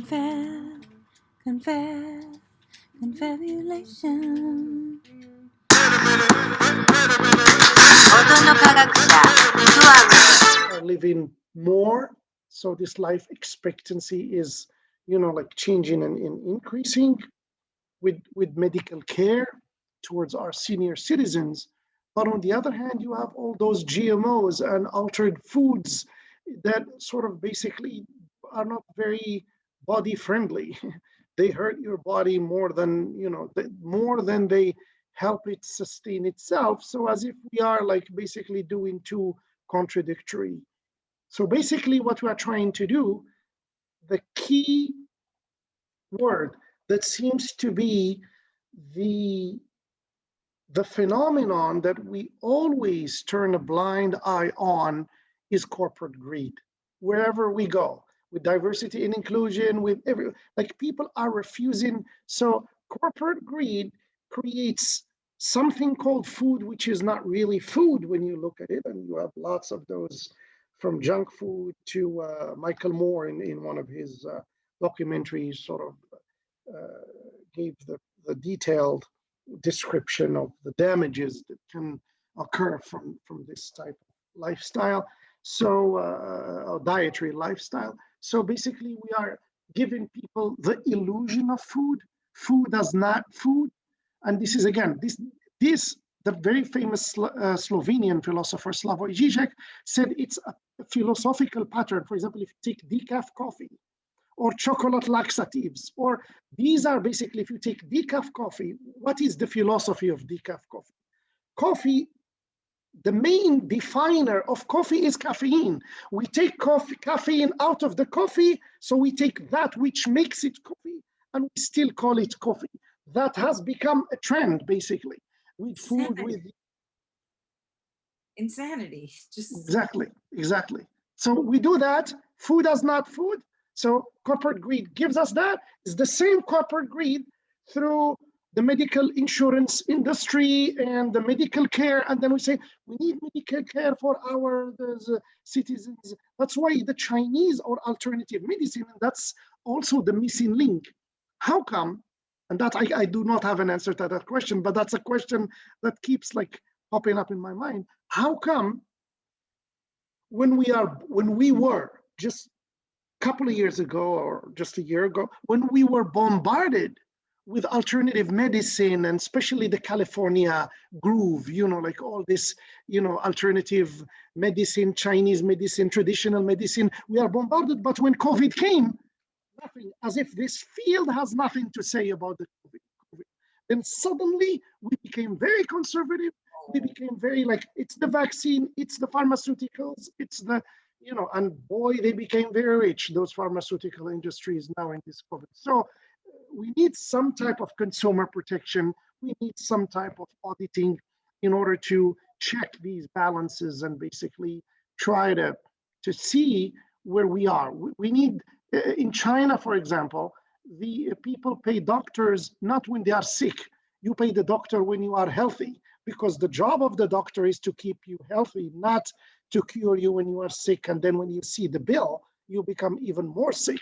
confabulation. Are living more, so this life expectancy is, like changing and increasing with medical care towards our senior citizens. But on the other hand, you have all those GMOs and altered foods that sort of basically are not very body friendly. They hurt your body more than, more than they help it sustain itself. So as if we are like basically doing two contradictory. So basically what we are trying to do, the key word that seems to be the the phenomenon that we always turn a blind eye on is corporate greed. Wherever we go, with diversity and inclusion, with every, like people are refusing. So corporate greed creates something called food, which is not really food when you look at it. And you have lots of those, from junk food to Michael Moore in one of his documentaries sort of uh, gave the detailed description of the damages that can occur from this type of lifestyle. So, dietary lifestyle. So basically, we are giving people the illusion of food. Food is not food, and this is again this the very famous Slovenian philosopher Slavoj Žižek said it's a philosophical pattern. For example, if you take decaf coffee, or chocolate laxatives, or these are basically, if you take decaf coffee, what is the philosophy of decaf coffee? Coffee, the main definer of coffee is caffeine. We take caffeine out of the coffee, so we take that which makes it coffee, and we still call it coffee. That has become a trend, basically, with food, with insanity. Just exactly. So we do that. Food is not food. So corporate greed gives us that. It's the same corporate greed through the medical insurance industry and the medical care. And then we say, we need medical care for our citizens. That's why the Chinese or alternative medicine, and that's also the missing link. How come? And that I do not have an answer to that question, but that's a question that keeps like popping up in my mind. How come when we were just couple of years ago or just a year ago, when we were bombarded with alternative medicine, and especially the California groove, like all this, alternative medicine, Chinese medicine, traditional medicine, we are bombarded. But when COVID came, nothing, as if this field has nothing to say about the COVID. Then suddenly we became very conservative. We became very like, it's the vaccine, it's the pharmaceuticals, it's the, and boy, they became very rich, those pharmaceutical industries now in this COVID. So we need some type of consumer protection. We need some type of auditing in order to check these balances and basically try to see where we are. We need, in China, for example, the people pay doctors not when they are sick. You pay the doctor when you are healthy, because the job of the doctor is to keep you healthy, not to cure you when you are sick. And then when you see the bill, you become even more sick.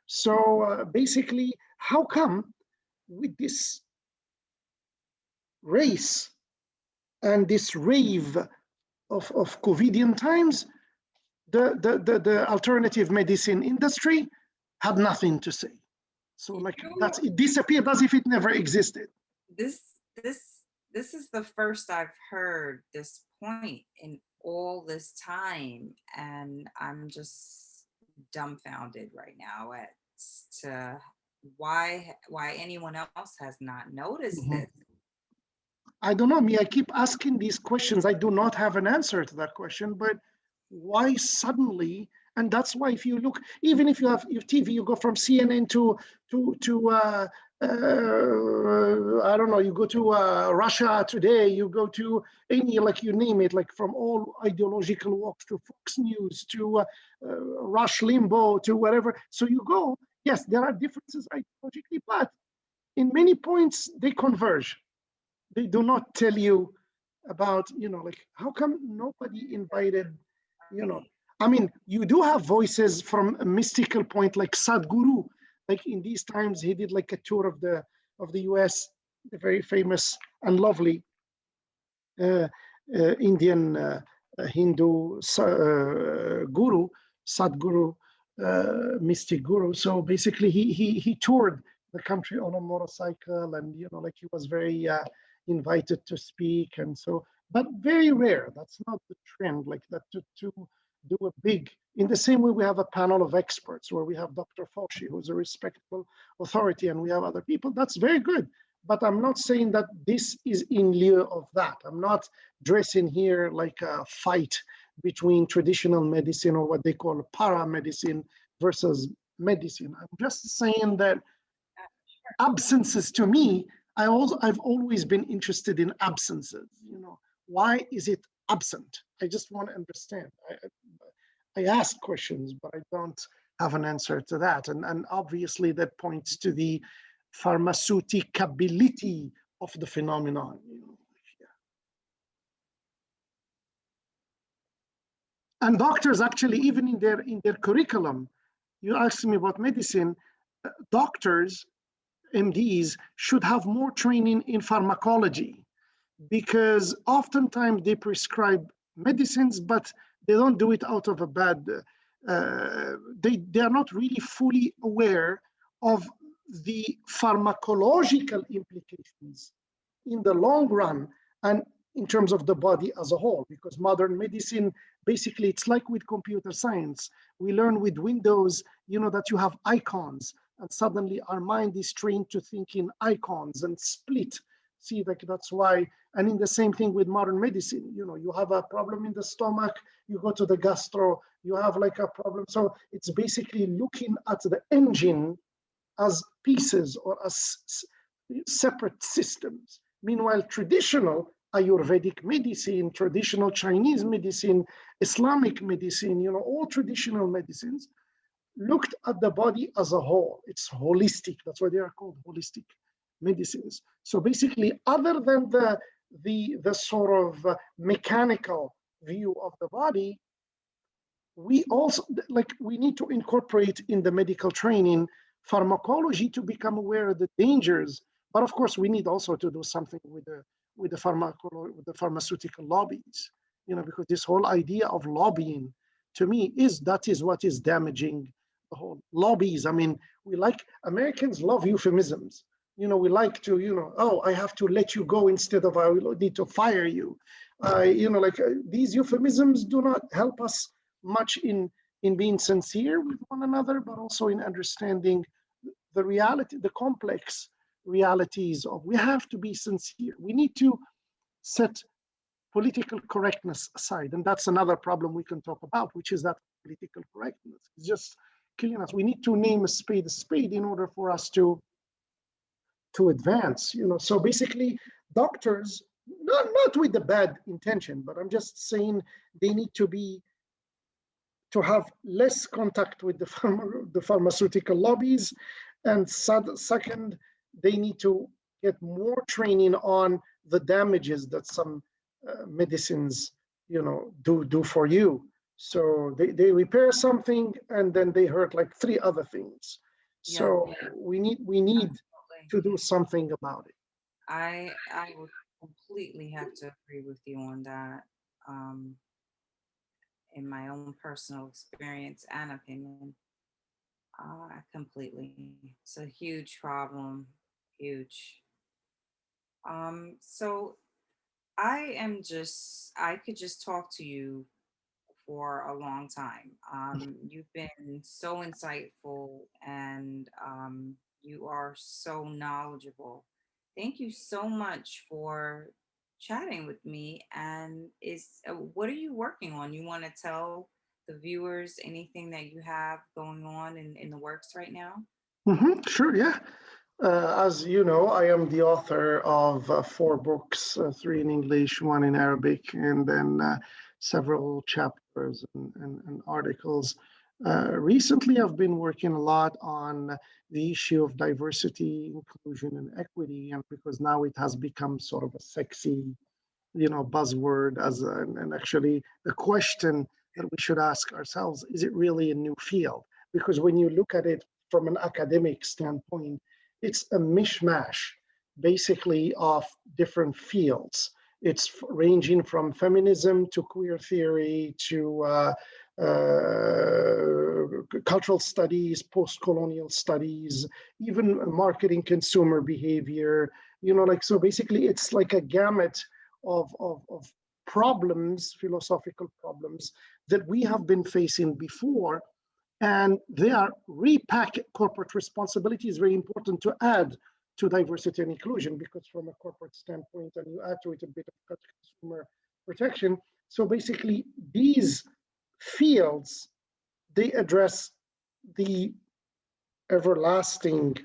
So basically, how come with this race and this rave of COVIDian times, the alternative medicine industry had nothing to say? So like it disappeared as if it never existed. This is the first I've heard this point in all this time, and I'm just dumbfounded right now as to why anyone else has not noticed this. I don't know, me, I keep asking these questions. I do not have an answer to that question, but why suddenly? And that's why if you look, even if you have your TV, you go from CNN to I don't know, you go to Russia Today, you go to any, like you name it, like from all ideological walks to Fox News to Rush Limbaugh to whatever. So you go, yes, there are differences ideologically, but in many points they converge. They do not tell you about, like, how come nobody invited, I mean, you do have voices from a mystical point like Sadhguru like in these times, he did like a tour of the US, the very famous and lovely uh, Indian Hindu guru, Sadguru, mystic guru. So basically, he toured the country on a motorcycle, and like he was very invited to speak, and so, but very rare. That's not the trend, like that to do a big. In the same way, we have a panel of experts where we have Dr. Fauci, who's a respectable authority, and we have other people. That's very good. But I'm not saying that this is in lieu of that. I'm not dressing here like a fight between traditional medicine or what they call paramedicine versus medicine. I'm just saying that absences to me, I've always been interested in absences. Why is it absent? I just want to understand. I ask questions, but I don't have an answer to that. And obviously that points to the pharmaceuticability of the phenomenon. And doctors actually, even in their curriculum, you asked me about medicine, doctors, MDs, should have more training in pharmacology, because oftentimes they prescribe medicines, but they don't do it out of a bad, they are not really fully aware of the pharmacological implications in the long run and in terms of the body as a whole, because modern medicine, basically, it's like with computer science. We learn with Windows, that you have icons, and suddenly our mind is trained to think in icons and split. See, like that's why, and in the same thing with modern medicine, you have a problem in the stomach, you go to the gastro, you have like a problem. So it's basically looking at the engine as pieces or as separate systems. Meanwhile, traditional Ayurvedic medicine, traditional Chinese medicine, Islamic medicine, all traditional medicines looked at the body as a whole. It's holistic. That's why they are called holistic medicines. So basically, other than the sort of mechanical view of the body, we also we need to incorporate in the medical training pharmacology to become aware of the dangers. But of course, we need also to do something with the pharmaceutical lobbies, because this whole idea of lobbying, to me, is what is damaging the whole lobbies. I mean, Americans love euphemisms. We like to, oh, I have to let you go instead of I will need to fire you. These euphemisms do not help us much in being sincere with one another, but also in understanding the reality, the complex realities of, we have to be sincere. We need to set political correctness aside. And that's another problem we can talk about, which is that political correctness is just killing us. We need to name a spade in order for us to advance. So basically, doctors, not with the bad intention, but I'm just saying they need to have less contact with the pharmaceutical lobbies. And second, they need to get more training on the damages that some medicines, do for you. So they repair something and then they hurt like 3 other things. So yeah. we need Absolutely. To do something about it. I would completely have to agree with you on that. In my own personal experience and opinion, completely. It's a huge problem, huge. So I could just talk to you for a long time. You've been so insightful and you are so knowledgeable. Thank you so much for chatting with me. And what are you working on? You want to tell the viewers anything that you have going on in the works right now? Sure, yeah. As you know, I am the author of 4 books, 3 in English, 1 in Arabic, and then several chapters and articles. Recently, I've been working a lot on the issue of diversity, inclusion, and equity, and because now it has become sort of a sexy, buzzword, and actually the question that we should ask ourselves, is it really a new field? Because when you look at it from an academic standpoint, it's a mishmash, basically, of different fields. It's ranging from feminism to queer theory to cultural studies, post-colonial studies, even marketing, consumer behavior, like, so basically it's like a gamut of problems, philosophical problems that we have been facing before, and they are repackaged. Corporate responsibility is very important to add to diversity and inclusion, because from a corporate standpoint, and you add to it a bit of consumer protection. So basically these fields, they address the everlasting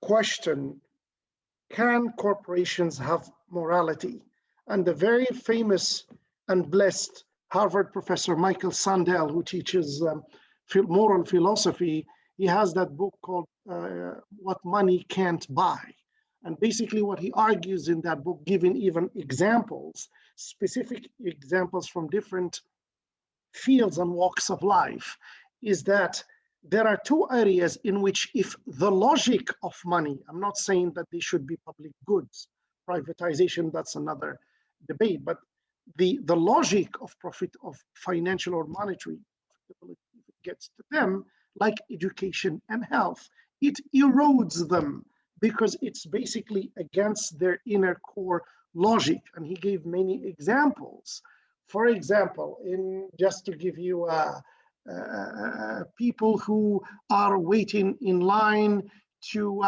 question, can corporations have morality? And the very famous and blessed Harvard professor Michael Sandel, who teaches moral philosophy, he has that book called What Money Can't Buy. And basically what he argues in that book, giving even examples, specific examples from different fields and walks of life, is that there are two areas in which, if the logic of money, I'm not saying that they should be public goods, privatization, that's another debate, but the logic of profit, of financial or monetary profitability, if it gets to them, like education and health, it erodes them because it's basically against their inner core logic. And he gave many examples. For example, just to give you people who are waiting in line to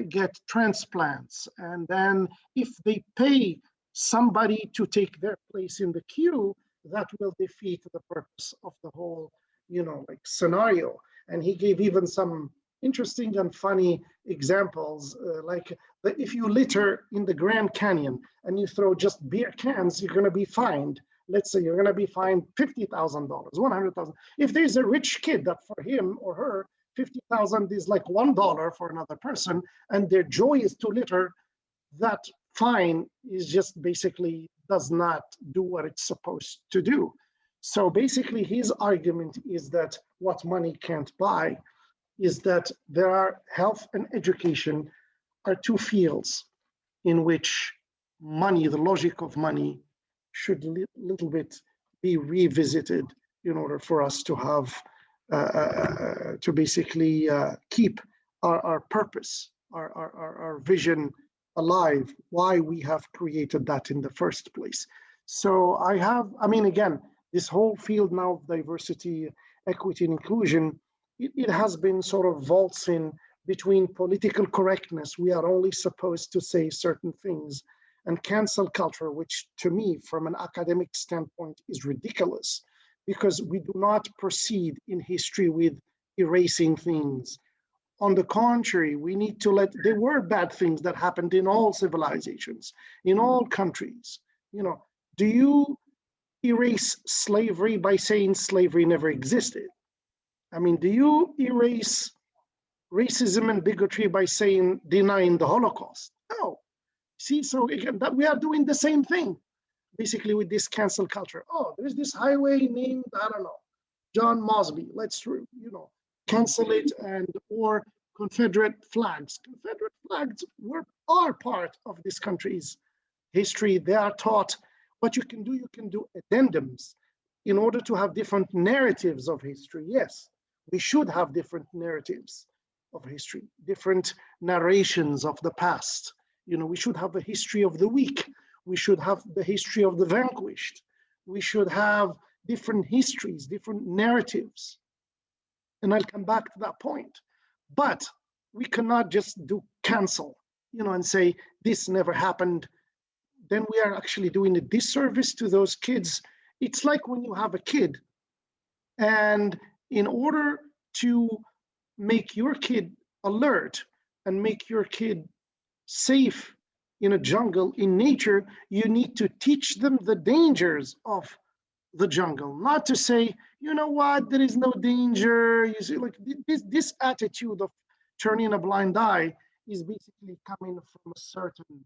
get transplants, and then if they pay somebody to take their place in the queue, that will defeat the purpose of the whole, like, scenario. And he gave even some interesting and funny examples, like that if you litter in the Grand Canyon and you throw just beer cans, you're going to be fined. Let's say you're going to be fined $50,000, $100,000. If there's a rich kid that for him or her, 50,000 is like $1 for another person, and their joy is to litter, that fine is just basically does not do what it's supposed to do. So basically his argument is that what money can't buy is that there are health and education are two fields in which money, the logic of money, should little bit be revisited in order for us to have, to basically keep our purpose, our vision alive, why we have created that in the first place. So again, this whole field now of diversity, equity, and inclusion, it has been sort of waltzing between political correctness, we are only supposed to say certain things, and cancel culture, which to me, from an academic standpoint, is ridiculous, because we do not proceed in history with erasing things. On the contrary, we need to there were bad things that happened in all civilizations, in all countries. Do you erase slavery by saying slavery never existed? Do you erase racism and bigotry by denying the Holocaust? No. See, so again, that we are doing the same thing, basically, with this cancel culture. Oh, there's this highway named, I don't know, John Mosby. Let's, cancel it, or Confederate flags. Confederate flags are part of this country's history. They are taught. What you can do addendums in order to have different narratives of history. Yes, we should have different narratives of history, different narrations of the past. We should have a history of the weak. We should have the history of the vanquished. We should have different histories, different narratives. And I'll come back to that point. But we cannot just do cancel, and say this never happened. Then we are actually doing a disservice to those kids. It's like when you have a kid, and in order to make your kid alert and make your kid safe in a jungle, in nature, you need to teach them the dangers of the jungle, not to say, you know what, there is no danger. You see, like this attitude of turning a blind eye is basically coming from a certain